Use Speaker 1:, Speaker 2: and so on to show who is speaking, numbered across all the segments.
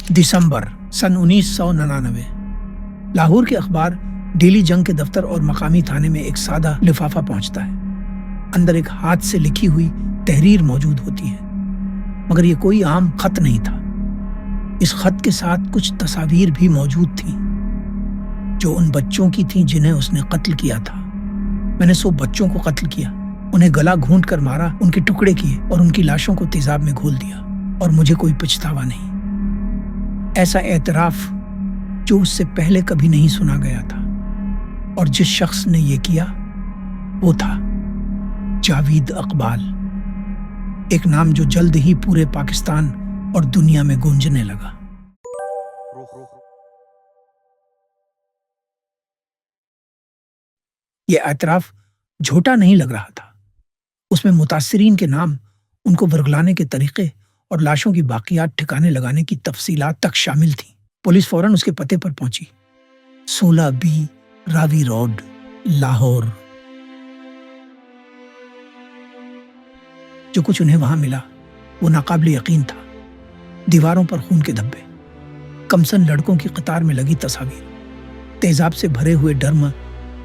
Speaker 1: दिसंबर सन 1999 लाहौर के अखबार डेली जंग के दफ्तर और मकामी थाने में एक सादा लिफाफा पहुंचता है। अंदर एक हाथ से लिखी हुई तहरीर मौजूद होती है, मगर ये कोई आम खत नहीं था। इस खत के साथ कुछ तस्वीर भी मौजूद थीं, जो उन बच्चों की थीं जिन्हें उसने कत्ल किया था। मैंने 100 बच्चों को कत्ल किया, उन्हें गला घूंट कर मारा, उनके टुकड़े किए और उनकी लाशों को तेजाब में घोल दिया, और मुझे कोई पछतावा नहीं। ऐसा एतराफ जो उससे पहले कभी नहीं सुना गया था, और जिस शख्स ने ये किया वो था जावेद इकबाल, एक नाम जो जल्द ही पूरे पाकिस्तान और दुनिया में गूंजने लगा। ये एतराफ झूठा नहीं लग रहा था। उसमें मुतासिरीन के नाम, उनको वर्गलाने के तरीके और लाशों की बाकियात ठिकाने लगाने की तफसीलात तक शामिल थी। पुलिस फौरन उसके पते पर पहुंची, 16B रावी रोड, लाहौर। जो कुछ उन्हें वहां मिला वो नाकाबिल यकीन था। दीवारों पर खून के धब्बे, कमसन लड़कों की कतार में लगी तस्वीर, तेजाब से भरे हुए ड्रम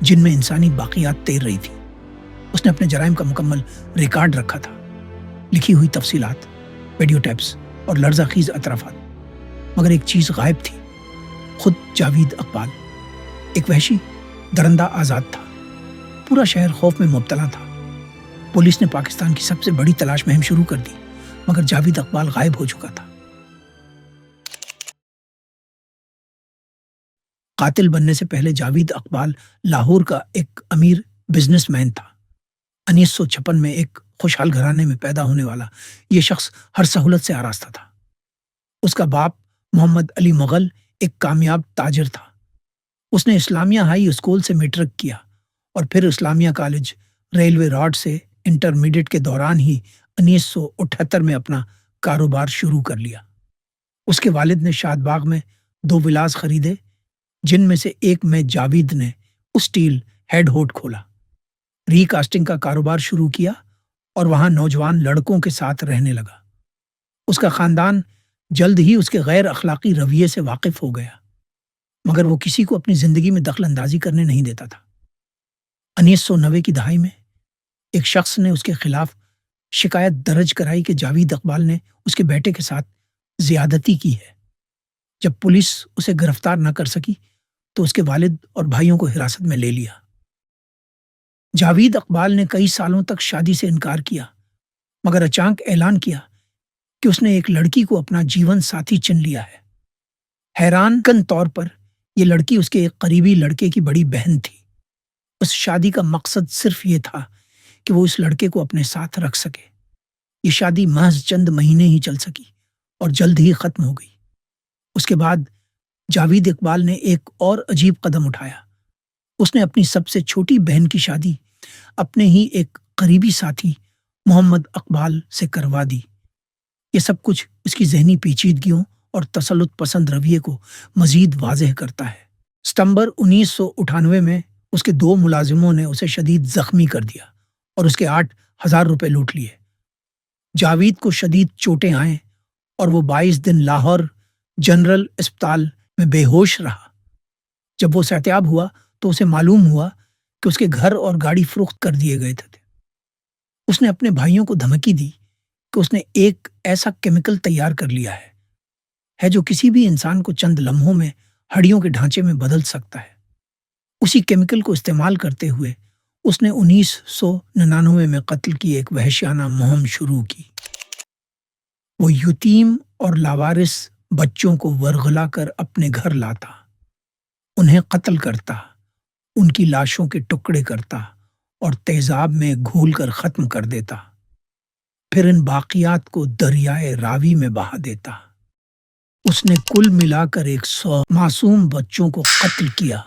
Speaker 1: जिनमें इंसानी बाकियात तैर रही थी। उसने अपने जराइम का मुकम्मल रिकॉर्ड रखा था, लिखी हुई तफसीलात, वीडियो टैप्स और लर्ज़ाख़ीज़ अतराफात। मगर एक चीज़ गायब थी, खुद जावेद इकबाल। एक वहशी दरंदा आज़ाद था। पूरा शहर खौफ में मुब्तला था। पुलिस ने पाकिस्तान की सबसे बड़ी तलाश मुहिम शुरू कर दी, मगर जावेद इकबाल गायब हो चुका था। कातिल बनने से पहले जावेद इकबाल लाहौर का एक अमीर बिजनेसमैन था। 1956 में एक खुशहाल घराने में पैदा होने वाला ये शख्स हर सहूलत से आरास्ता था। उसका बाप मोहम्मद अली मुगल एक कामयाब ताजिर था। उसने इस्लामिया हाई स्कूल से मैट्रिक किया और फिर इस्लामिया कॉलेज रेलवे रोड से इंटरमीडिएट के दौरान ही 1978 में अपना कारोबार शुरू कर लिया। उसके वालिद ने शादबाग में 2 विलास खरीदे, जिनमें से एक में जावेद ने उस स्टील हेड होट खोला, रीकास्टिंग का कारोबार शुरू किया और वहां नौजवान लड़कों के साथ रहने लगा। उसका खानदान जल्द ही उसके गैर अखलाकी रवैये से वाकिफ हो गया, मगर वो किसी को अपनी जिंदगी में दखल अंदाजी करने नहीं देता था। 1990 की दहाई में एक शख्स ने उसके खिलाफ शिकायत दर्ज कराई कि जावेद इकबाल ने उसके बेटे के साथ ज्यादती की है। जब पुलिस उसे गिरफ्तार न कर सकी तो उसके वालिद और भाइयों को हिरासत में ले लिया। जावेद इकबाल ने कई सालों तक शादी से इनकार किया, मगर अचानक ऐलान किया कि उसने एक लड़की को अपना जीवन साथी चुन लिया है। हैरानकन तौर पर यह लड़की उसके एक करीबी लड़के की बड़ी बहन थी। उस शादी का मकसद सिर्फ ये था कि वो इस लड़के को अपने साथ रख सके। ये शादी महज चंद महीने ही चल सकी और जल्द ही खत्म हो गई। उसके बाद जावेद इकबाल ने एक और अजीब कदम उठाया। उसने अपनी सबसे छोटी बहन की शादी अपने ही एक करीबी साथी मोहम्मद इकबाल से करवा दी। ये सब कुछ उसकी ज़हनी पेचीदगियों और तसल्लुत पसंद रवैये को मजीद वाज़ेह करता है। सितंबर 1998 में उसके 2 मुलाजिमों ने उसे शदीद जख्मी कर दिया और उसके 8,000 रुपए लूट लिए। जावेद को शदीद चोटें आए और वो 22 दिन लाहौर जनरल अस्पताल में बेहोश रहा। जब वो सेहतियाब हुआ तो उसे मालूम हुआ कि उसके घर और गाड़ी फरोख्त कर दिए गए थे। उसने अपने भाइयों को धमकी दी कि उसने एक ऐसा केमिकल तैयार कर लिया है जो किसी भी इंसान को चंद लम्हों में हड्डियों के ढांचे में बदल सकता है। उसी केमिकल को इस्तेमाल करते हुए उसने 1999 में कत्ल की एक वहशियाना मुहिम शुरू की। वो यतीम और लावारिस बच्चों को वरगला कर अपने घर लाता, उन्हें कत्ल करता, उनकी लाशों के टुकड़े करता और तेजाब में घोल कर खत्म कर देता। फिर इन बाकियात को दरियाए रावी में बहा देता। उसने कुल मिलाकर 100 मासूम बच्चों को कत्ल किया,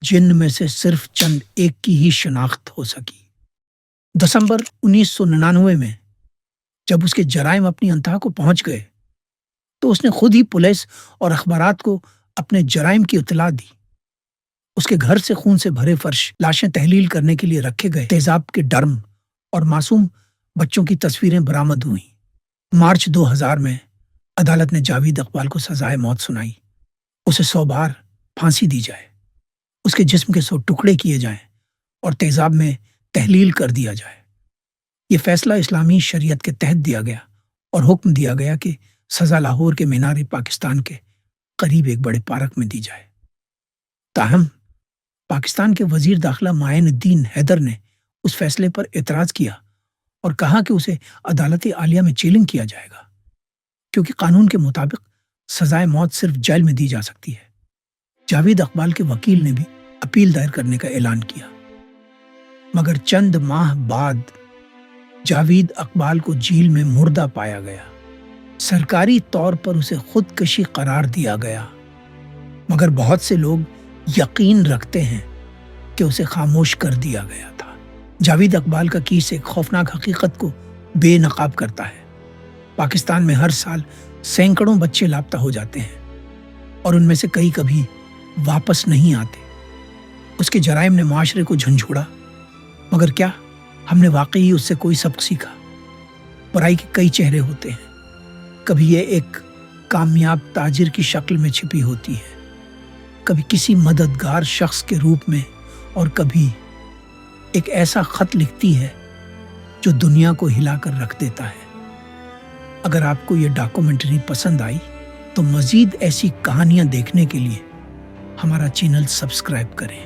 Speaker 1: जिनमें से सिर्फ चंद एक की ही शनाख्त हो सकी। दिसंबर 1999 में जब उसके जराइम अपनी अंतहा को पहुंच गए तो उसने खुद ही पुलिस और अखबारात को अपने जराइम की इत्तला दी। उसके घर से खून से भरे फर्श, लाशें तहलील करने के लिए रखे गए तेजाब के ड्रम और मासूम बच्चों की तस्वीरें बरामद हुई। मार्च 2000 में عدالت نے جاوید اقبال کو سزائے موت سنائی۔ اسے 100 بار پھانسی دی جائے، اس کے جسم کے 100 ٹکڑے کیے جائیں اور تیزاب میں تحلیل کر دیا جائے۔ یہ فیصلہ اسلامی شریعت کے تحت دیا گیا اور حکم دیا گیا کہ سزا لاہور کے مینار پاکستان کے قریب ایک بڑے پارک میں دی جائے۔ تاہم پاکستان کے وزیر داخلہ معین الدین حیدر نے اس فیصلے پر اعتراض کیا اور کہا کہ اسے عدالت عالیہ میں چیلنج کیا جائے گا، کیونکہ قانون کے مطابق سزائے موت صرف جیل میں دی جا سکتی ہے۔ جاوید اقبال کے وکیل نے بھی اپیل دائر کرنے کا اعلان کیا، مگر چند ماہ بعد جاوید اقبال کو جیل میں مردہ پایا گیا۔ سرکاری طور پر اسے خودکشی قرار دیا گیا، مگر بہت سے لوگ یقین رکھتے ہیں کہ اسے خاموش کر دیا گیا تھا۔ جاوید اقبال کا کیس ایک خوفناک حقیقت کو بے نقاب کرتا ہے۔ پاکستان میں ہر سال سینکڑوں بچے لاپتہ ہو جاتے ہیں اور ان میں سے کئی کبھی واپس نہیں آتے۔ اس کے جرائم نے معاشرے کو جھنجھوڑا، مگر کیا ہم نے واقعی اس سے کوئی سبق سیکھا؟ برائی کے کئی چہرے ہوتے ہیں، کبھی یہ ایک کامیاب تاجر کی شکل میں چھپی ہوتی ہے، کبھی کسی مددگار شخص کے روپ میں، اور کبھی ایک ایسا خط لکھتی ہے جو دنیا کو ہلا کر رکھ دیتا ہے۔ اگر آپ کو یہ ڈاکومنٹری پسند آئی تو مزید ایسی کہانیاں دیکھنے کے لیے ہمارا چینل سبسکرائب کریں۔